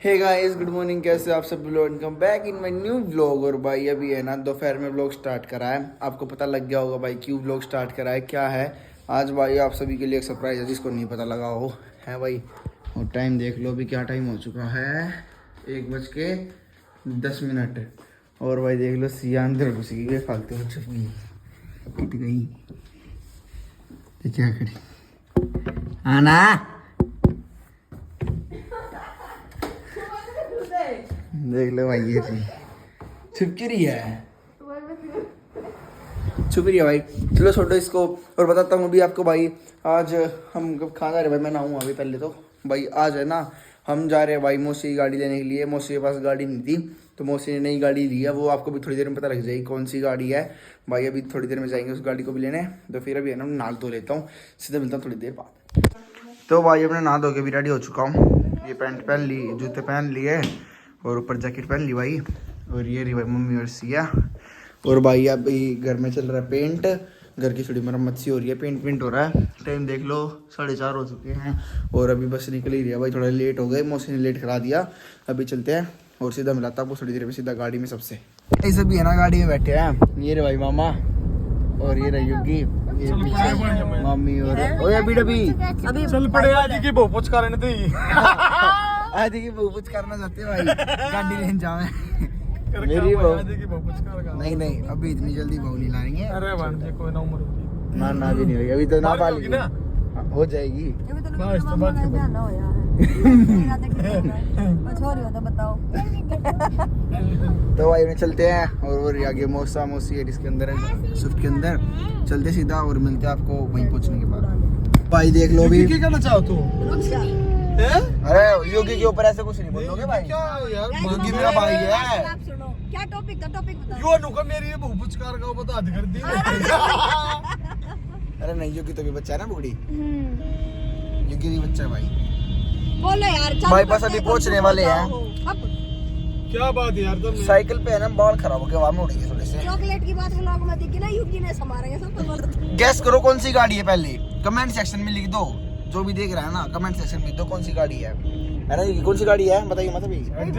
Hey guys, good morning. कैसे आप सब लोग? Welcome back in my new vlog. और भाई अभी है ना दोपहर में व्लॉग स्टार्ट करा है। आपको पता लग गया होगा भाई क्यों व्लॉग स्टार्ट करा है, क्या है आज भाई आप सभी के लिए एक सरप्राइज है जिसको नहीं पता लगा हो है भाई। और टाइम देख लो अभी क्या टाइम हो चुका है, 1:10। और भाई देख लो सिया अंदर घुस गई फालतू में छुप गई, पिट गई। ये क्या करी आना, देख लो भाई ये छुप रही है, छुप रही है भाई। चलो छोड़ो इसको और बताता हूँ अभी आपको भाई। आज हम कब खाना रहे भाई, मैं नहाऊँ अभी पहले तो भाई। आज है ना हम जा रहे हैं भाई मौसी की गाड़ी लेने के लिए। मौसी के पास गाड़ी नहीं थी तो मौसी ने नई गाड़ी ली है, वो आपको भी थोड़ी देर में पता लग जाएगी कौन सी गाड़ी है भाई। अभी थोड़ी देर में जाएंगे उस गाड़ी को भी लेने, तो फिर अभी है ना नहा धो लेता हूँ, सीधे मिलता हूँ थोड़ी देर बाद। तो भाई अपने नहा धो के भी रेडी हो चुका हूँ। ये पैंट पहन ली, जूते पहन लिए और ऊपर जैकेट पहन ली भाई। और ये रही भाई मम्मी और सिया। और भाई अभी घर में चल रहा है पेंट, घर की थोड़ी मरम्मत सी हो रही है, पेंट हो रहा है। टाइम देख लो 4:30 हो चुके हैं और अभी बस निकल ही रही है भाई। थोड़ा लेट हो गए, मौसी ने लेट करा दिया। अभी चलते हैं और सीधा मिलाता आपको थोड़ी देर में सीधा गाड़ी में सबसे। ऐसे भी है ना गाड़ी में बैठे हैं, ये रे भाई मामा और ये रही योगी, ये पीछे मम्मी और अभी चल पड़े आज की भोपुच कारण थे आदि की भूपुच करना चाहते भाई, गाड़ी लेने जावे मेरी भोपुच कर। नहीं अभी इतनी जल्दी बहू नहीं लाएंगे। अरे भांजे कोई ना उम्र होगी ना अभी नहीं होगी, अभी तो ना पाली ना हो जाएगी। बस तो बात बताओ। तो भाई में चलते हैं और आगे मौसा मौसी है इसके अंदर है, स्विफ्ट के अंदर चलते सीधा और मिलते हैं आपको वहीं पहुंचने के बाद। भाई देख लो अभी क्या करना चाहो तू? अरे योगी के ऊपर ऐसे कुछ नहीं बोलोगे भाई, क्या यार योगी मेरा भाई है। क्या टॉपिक बताओ। यो नुका मेरी ये भोपुच कार का बता हद कर दी। अरे नहीं योगी तो भी बच्चा है ना बुगड़ी, योगी भी बच्चा है भाई। बोलो यार, भाई बस अभी पहुंचने वाले हैं। क्या बात है यार, तुम साइकिल पे है ना बाल खराब हो गए, वहां में उड़ गए थोड़े से। चॉकलेट की बात लोग मत की ना, युगी ने समारेंगे सब तो बोल। गैस करो कौन सी गाड़ी है, पहले कमेंट सेक्शन में लिख दो। जो भी देख रहा है ना कमेंट सेक्शन में लिख दो कौन सी गाड़ी है ना, ये कौन सी गाड़ी है बताइए। मतलब पैंट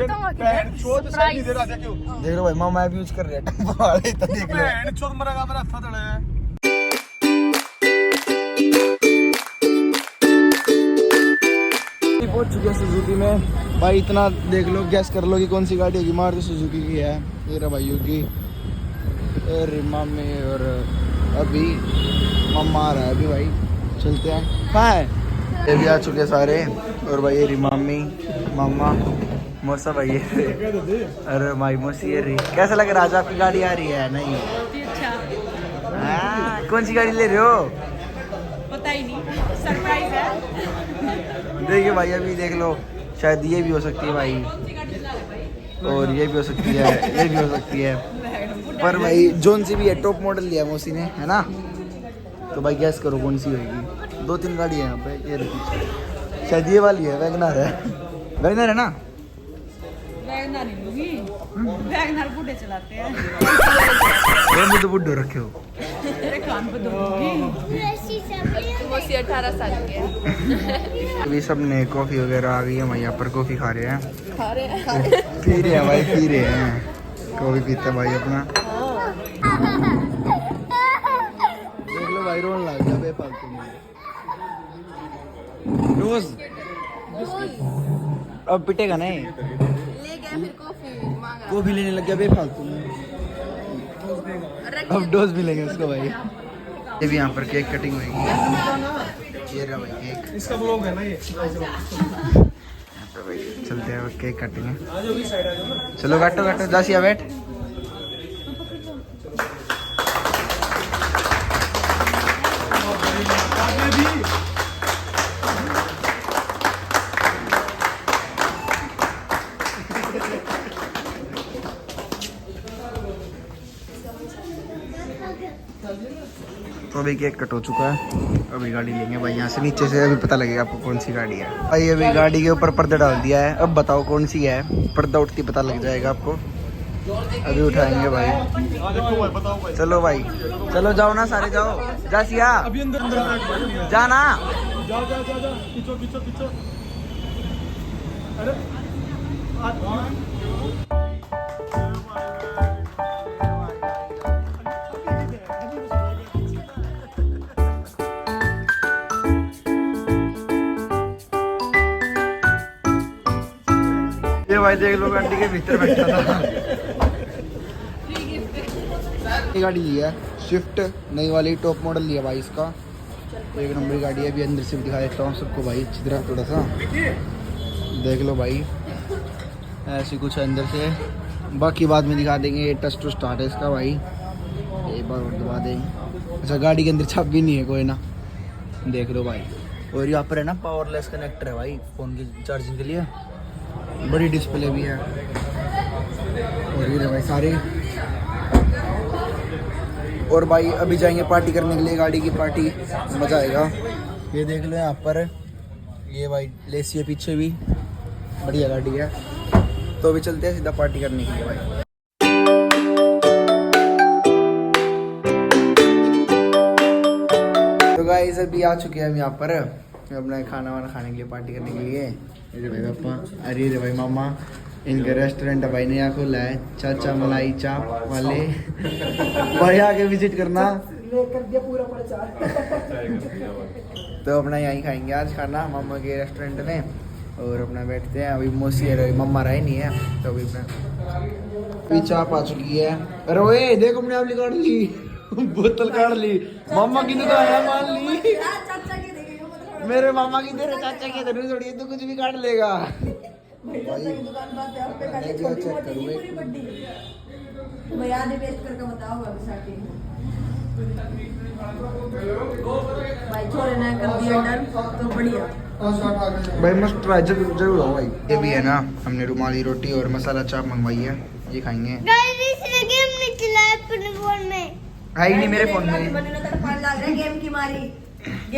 दे रहा था क्यों? देख लो भाई मामा भी यूज कर रहे हैं टेम्पो वाले, तो देख लो। पैंट छोड़ मरेगा मेरा हाथ तड़े है। पहुंच चुके हैं सुजुकी में भाई। इतना देख लो, गैस कर लो कि कौन सी गाड़ी होगी। मारुति सुजुकी की है ये रहा भाई योगी, अरे मामे और अभी मम्मा आ रहा है अभी भाई। चलते हैं कहाँ है, ये भी आ चुके सारे। और भाई ये रही मम्मी मामा मौसा भाई ये, अरे भाई मौसी ये रही। कैसा लग रहा है आज आपकी गाड़ी आ रही है? नहीं हाँ, कौन सी गाड़ी ले रहे हो? पता ही नहीं, सरप्राइज है। देखिए भाई अभी देख लो, शायद ये भी हो सकती है भाई, और ये भी हो सकती है, ये भी हो सकती है। पर भाई जोन सी भी है, टॉप मॉडल लिया मौसी ने है ना। तो भाई गैस करो कौन सी होगी। 2-3 गाड़ी है यहाँ पे, ये रखी शायद ये वाली है, वैगनर है। वैगनर है ना? वैगनर नहीं लूंगी, वैगनर बूढ़े चलाते हैं। ये मुझे तो बुड्ढो रखे हो। तेरे कान पे दूंगी। वो 18 साल की है। अभी सब ने कॉफी वगैरह आ गई है भाई, यहाँ पर कॉफी खा रहे हैं, खा रहे हैं। पी रहे हैं भाई, पी रहे हैं कॉफी पीते भाई अपना। देख लो भाई रोन लग गया बेफालतू में। रोज अब पिटेगा नहीं, ले गया फिर कॉफी मांगा। कॉफी लेने लग गया बेफालतू में। अब डोज भी लेंगे उसको भाई। ये भी यहाँ पर केक कटिंग होगी, ये रहा भाई केक। इसका ब्लॉग है ना ये। तो भाई चलते हैं केक काटेंगे। चलो काटो जासिया बैठ। तो अभी केक कट हो चुका है, अभी गाड़ी लेंगे भाई यहाँ से नीचे से। अभी पता लगेगा आपको कौन सी गाड़ी है भाई। अभी गाड़ी के ऊपर पर्दा डाल दिया है, अब बताओ कौन सी है। पर्दा उठती पता लग जाएगा आपको। अभी उठाएंगे भाई। चलो भाई चलो, जाओ ना सारे जाओ। जासिया अभी अंदर जाना, जा। खींचो। अरे ये भाई देख लो गाड़ी के भीतर बैठा था। ये गाड़ी ली है स्विफ्ट नई वाली टॉप मॉडल लिया भाई इसका। एक नंबर की गाड़ी है। अभी अंदर से भी दिखा देता हूँ सबको भाई अच्छी तरह थोड़ा सा देख लो भाई। ऐसी कुछ है अंदर से, बाकी बाद में दिखा देंगे। ये टच टू स्टार्ट है इसका भाई, एक बार और दबा देंगे। अच्छा गाड़ी के अंदर छप भी नहीं है कोई ना, देख लो भाई। और यहाँ पर है ना पावरलेस कनेक्टर है भाई फ़ोन की चार्जिंग के लिए। बड़ी डिस्प्ले भी है। और ये भाई सारे। और भाई अभी जाएंगे पार्टी करने के लिए, गाड़ी की पार्टी, मज़ा आएगा। ये देख लो यहाँ पर, ये भाई लेसी है पीछे भी, बढ़िया गाड़ी है। तो अभी चलते हैं सीधा पार्टी करने के लिए भाई। तो गाइस अभी आ चुके हैं हम यहाँ पर अपना खाना वाना खाने के लिए, पार्टी करने के लिए। अरे भाई पापा, अरे रे भाई मामा, इनका रेस्टोरेंट भाई ने यहाँ खोला है, चाचा मलाई चाप वाले। भाई आके विजिट करना। तो अपना यहीं खाएंगे आज खाना मामा के रेस्टोरेंट में। और अपना बैठते हैं। अभी मौसी है, मम्मा रहे नहीं है तो अभी अपना चाप आ चुकी है। अरे ओए देखो अपने आप काट ली बोतल काट ली। मामा की दुकान है मान ली। मेरे मामा की तेरे चाचा की तेरे थोड़ी, तो कुछ भी काट लेगा भाई। भाई मस्त ट्राई जरूर हो भाई। ये भी है ना, हमने रुमाली रोटी और मसाला चाप मंगवाई है, ये खाएंगे। है ही नहीं मेरे फोन में।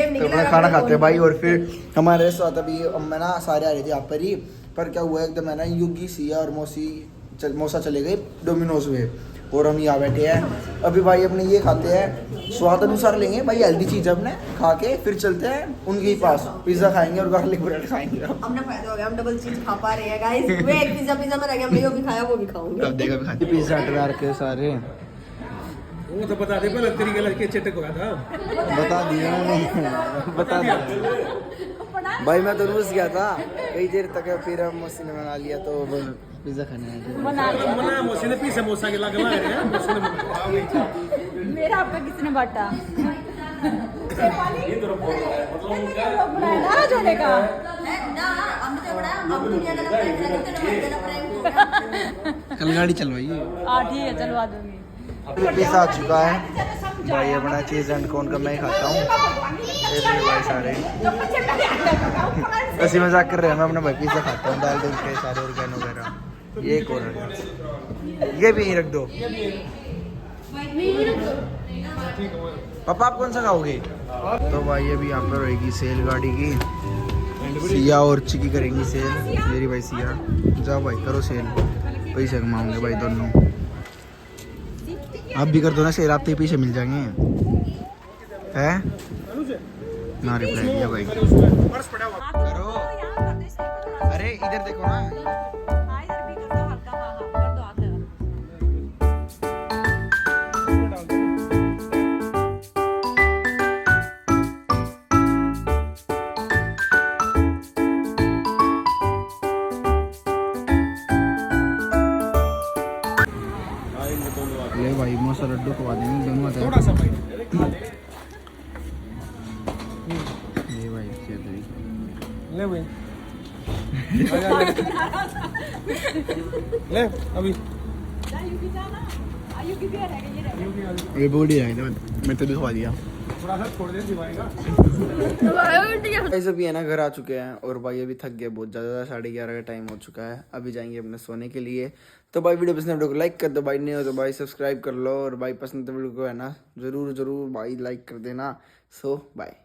तो अपना खाना खाते हैं भाई। और फिर हमारे साथ अभी अम्मा ना सारे आ रही थी यहाँ पर ही, पर क्या हुआ एकदम है ना, युगी सिया और मौसा चले गए डोमिनोज में और हम यहाँ बैठे हैं। अभी भाई अपने ये खाते हैं, स्वाद अनुसार लेंगे भाई, हेल्दी चीज अपने खा के फिर चलते हैं उनके ही पास, पिज्जा खाएंगे और गार्लिक ब्रेड खाएंगे। हमने फायदा हो गया, हम डबल चीज खा पा रहे हैं गाइस। वे एक पिज्जा में रह गया, हमने जो भी खाया वो भी खाऊंगे। अब देखा भी खाते पिज्जा हटवा रखे सारे। वो तो बता दे पहले तरीके लड़के चटक हुआ था। बता दिया बता दिया भाई। मैं तो रूस गया था कई देर तक, फिर हम मौसी ने मंगा लिया तो पिज्जा खाने आए थे। मना मौसी ने पीछे मौसा के लगा है यार, मौसी ने मेरा आपका किसने बांटा? ये तो आज होने का ना हमने तो बड़ा अब दुनिया का कल गाड़ी चलवाई। ठीक है चलवा दूंगी। पिज्जा आ चुका है भाई अपना, चीज एंड कॉर्न का मैं खाता हूँ। भाई सारे ऐसी मजाक कर रहे हैं। मैं अपना भाई पिज्जा खाता हूँ, दाल दूध के सारे ऑर्गेन वगैरह। ये कौन है? ये भी यहीं रख दो। पापा आप कौन सा खाओगे? तो भाई अभी यहाँ पर रहेगी सेल गाड़ी की, सिया और चिकी करेंगी सेल। मेरी भाई सिया, जाओ भाई करो सेल, पैसे कमाओगे भाई दोनों। आप भी कर दो ना सेल, आप तो पीछे मिल जाएंगे। है ना रिप्लाई दिया भाई। करो, अरे इधर देखो ना। ले भाई मौसा लड्डू खवा देंगे दोनों। थोड़ा सा भाई ये भाई ले भाई ले अभी ये बॉडी है मैं तो भी खवा दिया। थोड़ा सा छोड़ दे दिवाएगा। ऐसे भी है ना, घर आ चुके हैं और भाई अभी थक गए बहुत ज़्यादा। 11:30 का टाइम हो चुका है, अभी जाएंगे अपने सोने के लिए। तो भाई वीडियो पसंद है वीडियो को लाइक कर दो भाई, नहीं हो तो भाई सब्सक्राइब कर लो। और भाई पसंद है वीडियो को है ना, ज़रूर भाई लाइक कर देना। सो बाय।